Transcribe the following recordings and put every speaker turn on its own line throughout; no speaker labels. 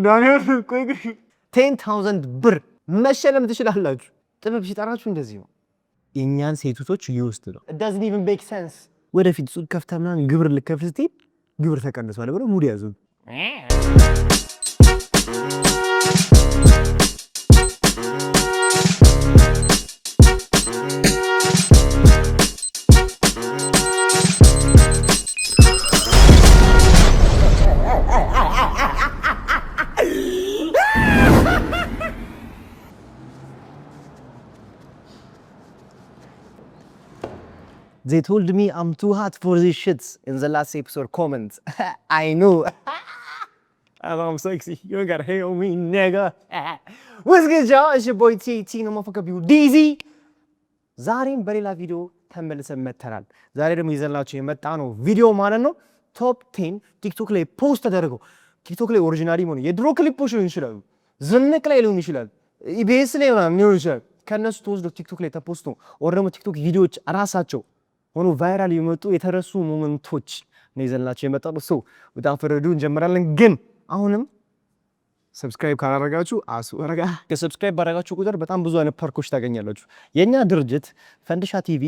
ዳንኤል ቆይ 10000 ብር መሸለም ትችላላችሁ ጥበብ ሲጠራችሁ እንደዚህ ነው የኛን ሴቶች ይወስድ ነው it doesn't even make sense ወደፊት ሱቅ ከፍተና ግብር ልከፍል ስትይ ግብር ተቀንሷል ብለው ሙድ ያዙ They told me I'm too hot for these shits in the last episode comments. I know. I'm sexy. You ain't gotta hate on me, nigga. What's good, y'all? It's your boy TT. No motherfucker, you DZ. ዛሬም በሌላ ቪዲዮ ተመልሰን መተናል። ዛሬ ደግሞ ይዘንላችሁ የመጣነው ቪዲዮ ማለት ነው ቶፕ 10 ቲክቶክ ላይ ፖስት ተደረገው ቲክቶክ ላይ ኦሪጂናሊ ሆነ የድሮ ክሊፖች ሊሆን ይችላል፣ ዝንቅ ላይ ሊሆን ይችላል፣ ኢቢኤስ ላይ ሊሆን ይችላል። ከነሱ ተወስዶ ቲክቶክ ላይ ተፖስቶ ወር ደግሞ ቲክቶክ ቪዲዮዎች አራሳቸው ሆኖ ቫይራል የመጡ የተረሱ ሞመንቶች ነው ይዘንላችሁ የመጣነው። ሶ without further ado እንጀምራለን። ግን አሁንም ሰብስክራይብ ካላደረጋችሁ አስወረጋ ከሰብስክራይብ ባደረጋችሁ ቁጥር በጣም ብዙ አይነት ፐርኮች ታገኛላችሁ። የኛ ድርጅት ፈንድሻ ቲቪ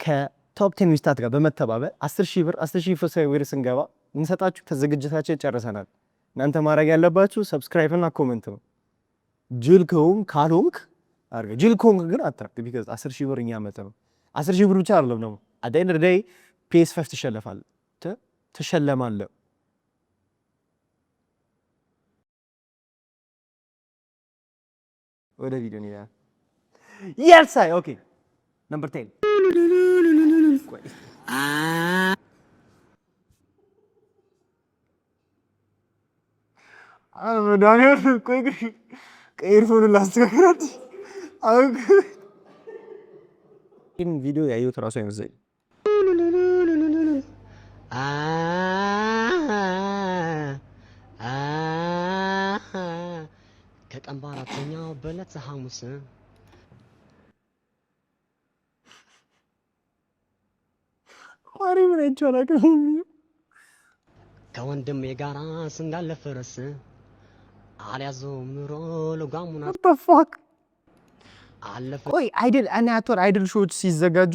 ከቶፕ 10 ሚስታት ጋር በመተባበር 10000 ብር 10000 ሰብስክራይበር ስንገባ እንሰጣችሁ ተዘግጅታችን ጨርሰናል። እናንተ ማድረግ ያለባችሁ ሰብስክራይብ እና ኮሜንት ነው። ጅል ካልሆንክ አድርገህ ጅል ከሆንክ ግን አታርግ ቢካዝ 10000 ብር እኛ መጣ ነው 10000 ብር ብቻ አይደለም ነው at the end of the day PS5 ትሸለማለህ ወደ ቪዲዮ ነው ያ yes I okay number 10 ዳንኤል ቆይ ኤርፎን ላስተካክላት in video ያዩት ራሱ አይመስል ከቀን በአራተኛው በዕለተ ሐሙስ ምን ይቻላል ከወንድም የጋራ ስንጋለ ፈረስ አልያዘውም ኑሮ ለጓሙና what the fuck ቆይ አይድል አይድል ሾዎች ሲዘጋጁ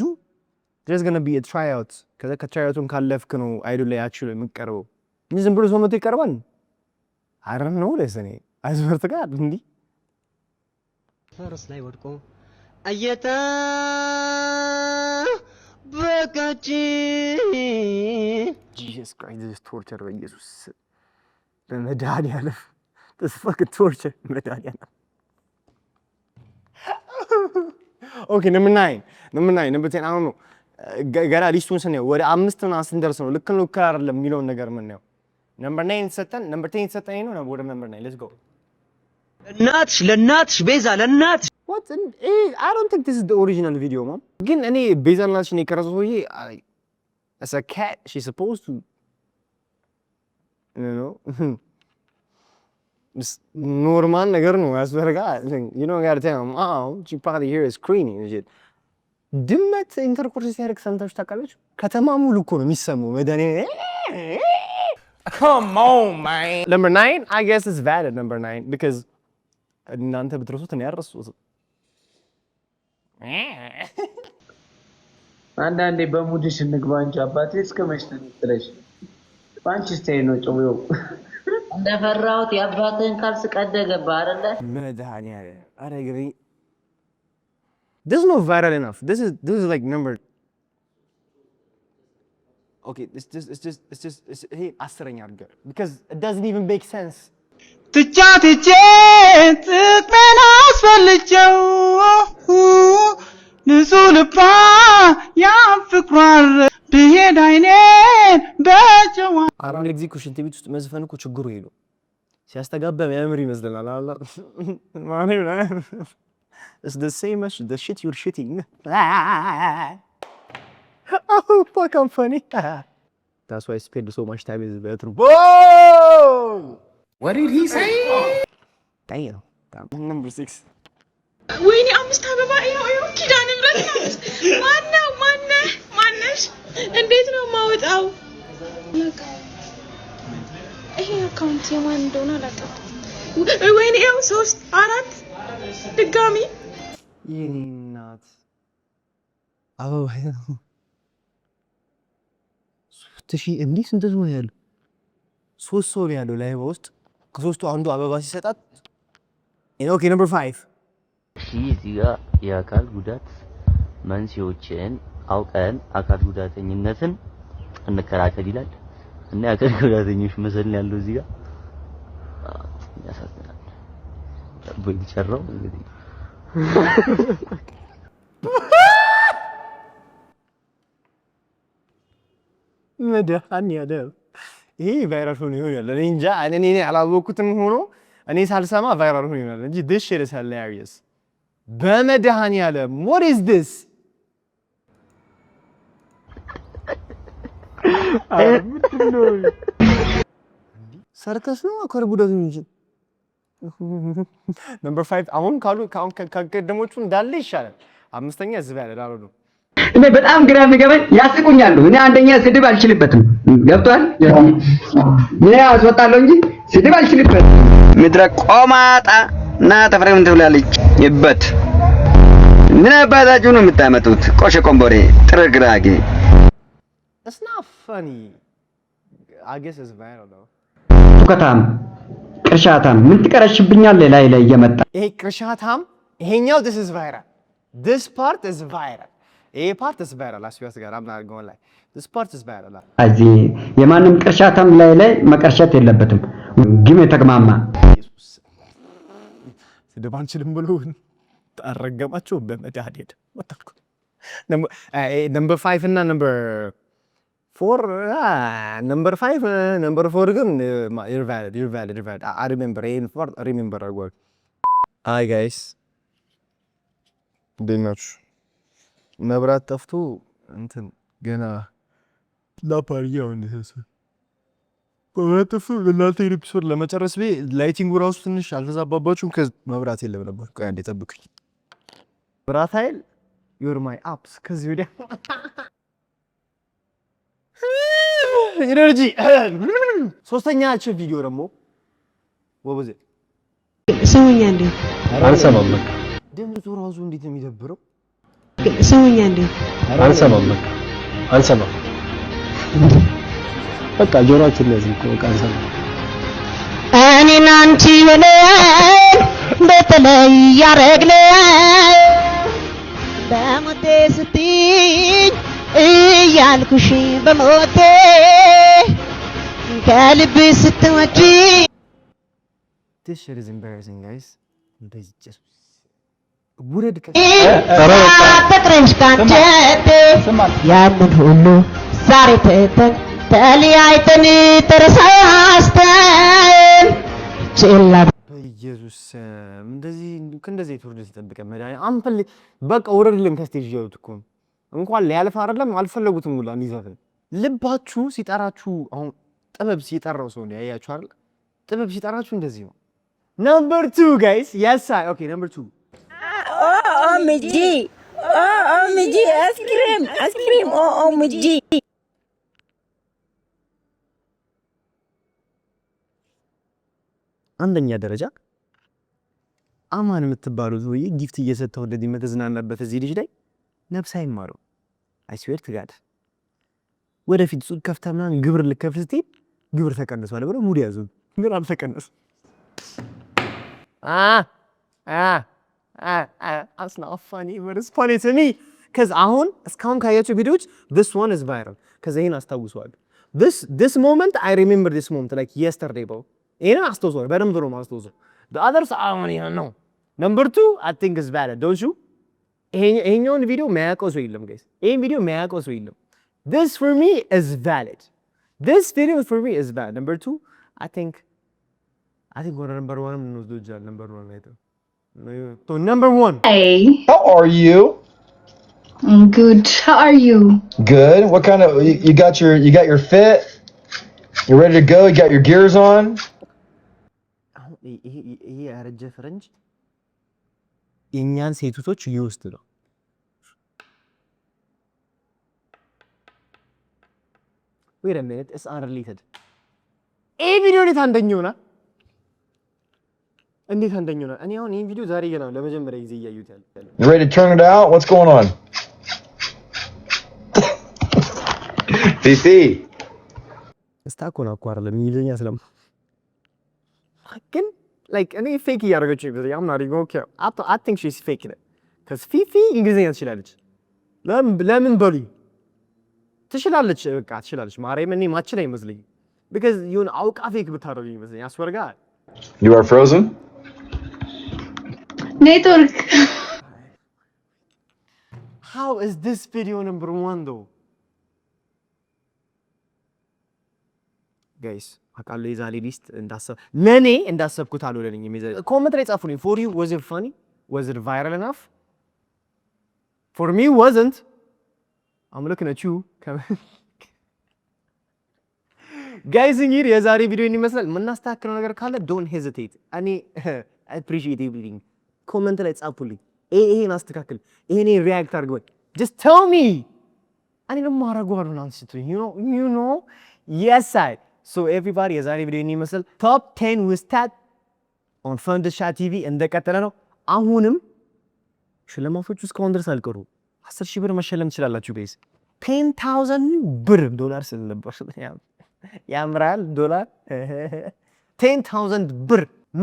there's going to be a tryout ከዛ ከትራይአውቱን ካለፍክ ነው አይድል ላይ አክቹሊ የሚቀርበው እንጂ ዝም ብሎ ሰው መጥቶ ይቀርባል I don't know ለሰኔ አዝበርት ጋር እንዴ ፈረስ ላይ ወድቆ አየታ በቃቺ Jesus Christ this torture በኢየሱስ ለመድኃኒዓለም this fucking torture መድኃኒዓለም Okay, number 9 number 10 I don't know ገና ሊስቱን ስንየው ወደ 5 እና ስንደርስ ነው ልክ ነው አይደለም የሚለውን ነገር ምን ነው number 9 ሰጠን number 10 ሰጠን ነው ወደ number 9 let's go ለናትሽ ቤዛ ለናትሽ what I don't think this is the original video mom ግን እኔ ቤዛ ለናትሽ ነው የቀረጸው ይሄ as a cat she's supposed to you know normal ነገር ነው ያስበረጋ you know got to tell them oh she probably here is screaming and shit ድመት ኢንተርኮርስ ሲያደርግ ሰምታችሁ ታውቃላችሁ ከተማ ሙሉ እኮ ነው የሚሰማው መዳኔ come on man number 9 I guess it's valid number 9 because እናንተ ብትረሱት ነው ያረሱት
አንዳንዴ በሙድሽ እንግባ እንጂ አባቴ እስከመሽተን ጥለሽ ባንቺ ስታይ ነው ጮው እንደፈራውት ያባተን ካልስ ቀደገባ አይደለ
መድኃኒያ አረግሪ this is not viral enough this is like number okay it's just hey አስረኛ አድርገው because it doesn't even make sense
ትቻት ጥቅሜን አስፈልጨው ንጹህ ልባ ያፍቅሯል ብሄድ አይኔን በጨዋ
አራን ኤግዚኪዩሽን ቲቪ ውስጥ መዝፈን እኮ ችግሩ ይሄ ነው ሲያስተጋባ ያምር ይመስላል አላ ማን ነው it's the same as the shit you're shitting oh fuck I'm funny that's why I spend so much time in the bathroom whoa
what did he say
damn number 6
ወይኔ አምስት አበባ ይሄው ኪዳነ ምሕረት ማነሽ እንዴት ነው ማውጣው ይሄ አካውንት የማን እንደሆነ አላውቅም። ወይኔ ያው 3 4 ድጋሚ
የኔ እናት አበባ ሶስት ሺህ እንዲህ ስንት ነው ያለው? 3 ሰው ነው ያለው ላይቭ ውስጥ ከሶስቱ አንዱ አበባ ሲሰጣት ኦኬ ነምበር 5
እዚህ ጋር የአካል ጉዳት መንስኤዎችን አውቀን አካል ጉዳተኝነትን እንከላከል ይላል እና የአካል ጉዳተኞች መሰል ያለው እዚህ ጋር ያሳዝናል። በሚሰራው እንግዲህ
መድኃኒዓለም ይሄ ቫይራል ሆኖ ይሆናል። እኔ እንጃ እኔ አላወኩትም ሆኖ እኔ ሳልሰማ ቫይራል ሆኖ ይሆናል እንጂ this shit is hilarious። በመድኃኒዓለም what is this? ሰርከስ ነው አካል ጉዳተኞች ነምበር 5 አሁን ከቀደሞቹ እንዳለ ይሻላል። አምስተኛ ዝብ ያለ ዳሩ ነው።
እኔ በጣም ግራ የሚገባኝ ያስቁኛሉ። እኔ አንደኛ ስድብ አልችልበትም። ገብቷል? እኔ አስወጣለሁ እንጂ ስድብ አልችልበትም። ምድረ ቆማጣ እና ተፍሬም ትብላለች ይበት ምን አባታችሁ ነው የምታመጡት? ቆሸ ቆምቦሬ ጥርግራጌ
It's not funny. I guess it's viral though.
ቱከታም ቅርሻታም ምን ትቀረሽብኛለህ ላይ ላይ እየመጣ
ይሄ ቅርሻታም ይሄኛው this is viral. This part is viral. ይሄ part is viral. አስቢያስ ጋር I'm not going like this part is viral.
እዚህ የማንም ቅርሻታም ላይ ላይ መቀርሸት የለበትም። ግም የተግማማ
ኢየሱስ ስድብ አንችልም ብሎ አረገማቸው በመድኃኒት ወጣልኩ። ነምበር 5 እና ነምበር 4 ነምበር 5 ነምበር 4 ግን you're valid. I remember work. Hi guys. ደናችሁ መብራት ጠፍቶ እንትን ገና ላፓሪያው እንደሰሰ በመጥፎ ለናንተ ኤፒሶድ ለመጨረስ ላይቲንጉ ራሱ ትንሽ አልተዛባባችሁም? መብራት የለም ነበር። ቆይ አንዴ ጠብቁኝ። መብራት ኃይል you're my apps ከዚህ ወዲያ ኢነርጂ ሶስተኛችን ቪዲዮ ደግሞ ወበዘ
ሰውኛ እንዴ
አልሰማም።
ድምፁ ራሱ እንዴት ነው የሚደብረው?
ሰውኛ እንዴ
አልሰማም። አልሰማም። በቃ ጆሮአችን ያዝን እኮ በቃ አልሰማም።
እኔና አንቺ ሆነን በተለይ ያረግነው በሞቴ ስትይኝ እያልኩሽ በሞቴ ከልብ ስትወጪ
This shit is embarrassing guys. እንደዚህ just ውረድ
ፍቅርሽ ካንጀቴ ያንን ሁሉ ዛሬ ትተን ተለያይተን ተረሳስተን ችላ
በኢየሱስ እንደዚህ ትውርድ ሲጠብቀን መድኃኒዓለም አንፈልግ በቃ ውረድልን ከስቴጅ ይወጡ እኮ እንኳን ሊያልፍ አይደለም አልፈለጉትም ሁላ እንዲዘፈን ልባችሁ ሲጠራችሁ አሁን ጥበብ ሲጠራው ሰው ነው ያያችሁ አይደል? ጥበብ ሲጠራችሁ እንደዚህ ነው። ነምበር 2 ጋይስ yes okay number 2
OMG አስክሬም OMG
አንደኛ ደረጃ አማን የምትባሉት ወይ ጊፍት እየሰጠው እንደዚህ መተዝናናበት እዚህ ልጅ ላይ ነፍስ አይማረው። I swear to God ወደፊት ሱቅ ከፍታ ምናምን ግብር ልከፍል ስትይ ግብር ተቀንሷል ብለው ሙድ ያዙ። ግን አልተቀነሰም። That's not funny, but it's funny to me. Because አሁን እስካሁን ካያችሁ ቪዲዮዎች this one is viral. ከዛ ይሄን አስታውሰዋለሁ። This moment, I remember this moment like yesterday, bro. ይሄን አስታውሰዋለሁ። በደንብ ነው የማስታውሰው። The others, I don't even know. Number 2, I think is valid, don't you? ይሄኛውን ቪዲዮ ማያውቀው ሰው የለም guys. ይሄን ቪዲዮ ማያውቀው ሰው የለም. This for me is valid. This video for me is valid. Number 2, I think what number 1 ነው ዶጃል number 1 ላይ ነው. So number 1.
Hey,
How are you?
I'm good. How are you?
Good. What kind of you got your fit? You ready to go? You got your gears on?
ይሄ ያረጀ ፈረንጅ የኛን ሴቶች ይወስድ ነው። Wait a minute, it's unrelated. ይሄ ቪዲዮ እንዴት አንደኛ ሆነ? እንዴት አንደኛ ሆነ? እኔ አሁን ይሄን ቪዲዮ ዛሬ ገና ለመጀመሪያ ጊዜ እያዩት ያለ
You ready to turn it out? What's going on?
ሲሲ
ስታኮና አቋራለ እንግሊዝኛ ስለም ግን like እኔ ፌክ እያደረገች ነው ያም ናሪ ጎ ኦኬ I think she's faking it cuz ፊፊ እንግሊዝኛ ትችላለች ለምን በሉ ትችላለች በቃ ትችላለች ማርያም እኔ ማችል አይመስልኝ because you know አውቃ ፌክ ብታደርገኝ ይመስልኝ አስወርጋ
You are frozen?
Network.
How is this video number 1 though? Guys, አቃለ የዛሬ ሊስት ለኔ እንዳሰብኩት አልሆነልኝም። ኮሜንት ላይ ጻፉልኝ. For you was it funny? Was it viral enough? For me wasn't. I'm looking at you. Guys, እንግዲህ የዛሬ ቪዲዮ ይመስላል. ምናስተካክለው ነገር ካለ don't hesitate. እኔ appreciate everything. ኮሜንት ላይ ጻፉልኝ. ይሄን አስተካክል. ይሄን ሪአክት አድርገው. Just tell me. እኔ ደግሞ አረጋዋለሁ አንስቶ. You know. Yes, I. So everybody, የዛሬ ቪዲዮ ይመስላል. Top 10 with Tat on Fundisha TV እንደቀጠለ ነው. አሁንም ሽልማቶቹ እስካሁን ድረስ አልቀሩ. 10,000 ብር መሸለም ትችላላችሁ ጋይስ. 10,000 ብር ዶላር ስለነበር ያምራል ዶላር 10,000 ብር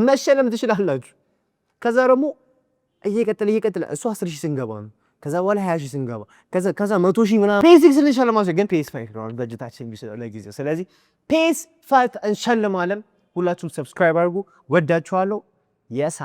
መሸለም ትችላላችሁ. ከዛ ደግሞ እየቀጠለ እሱ 10,000 ስንገባ ነው. ከዛ በኋላ 20,000 ስንገባ ከዛ 100,000 ምናምን PS6 እንሸልማለን ግን PS5 ነው በጀታችን ቢሰለው ለጊዜው። ስለዚህ PS5 እንሸልማለን። ሁላችሁም ሰብስክራይብ አድርጉ። ወዳችኋለሁ። የሳ